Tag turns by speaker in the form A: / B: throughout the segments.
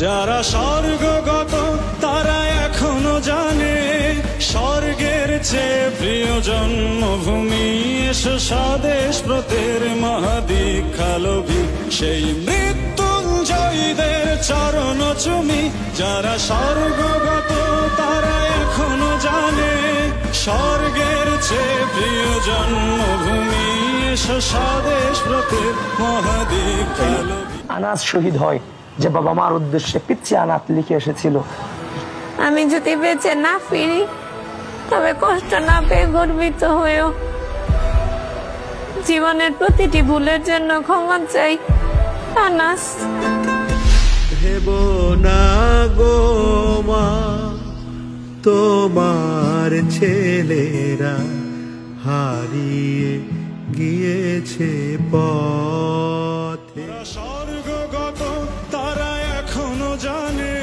A: যারা স্বর্গগত তারা এখনো জানে স্বর্গের চেয়ে প্রিয় জন্মভূমি। এসো স্বদেশ ব্রতের মহাদীক্ষালোভী সেই মৃত্যুঞ্জয়ীদের চরণ চুমি। যারা স্বর্গগত তারা এখনো জানে স্বর্গের চেয়ে প্রিয় জন্মভূমি। এসো স্বদেশ ব্রতের মহাদীক্ষালোভী।
B: আনাস শহীদ হয় যে বাবা মার উদ্দেশ্যে পিচ্চি আনাত লিখে এসেছিল,
C: আমি যদি বেঁচে না ফিরি তবে কষ্ট না পেয়ে গর্বিত হয়েও জীবনের প্রতিটি ভুলের জন্য ক্ষমা চাই। আনাস।
D: ভেব না গো মা, তোমার ছেলেরা হারিয়ে গিয়েছে পথে।
A: স্বর্গগত তারা এখনো জানে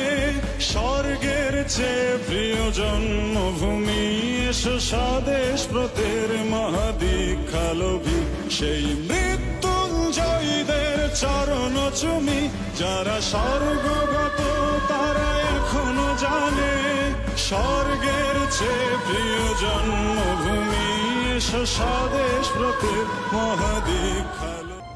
A: স্বর্গের চেয়ে প্রিয় জন্মভূমি। এসো স্বদেশ ব্রতের মহাদীক্ষালোভী সেই মৃত্যুঞ্জয়ীদের চরণ চুমি। যারা স্বর্গগত তারা এখনো জানে স্বর্গের চেয়ে প্রিয় জন্মভূমি। এসো স্বদেশ ব্রতের মহাদীক্ষালোভী।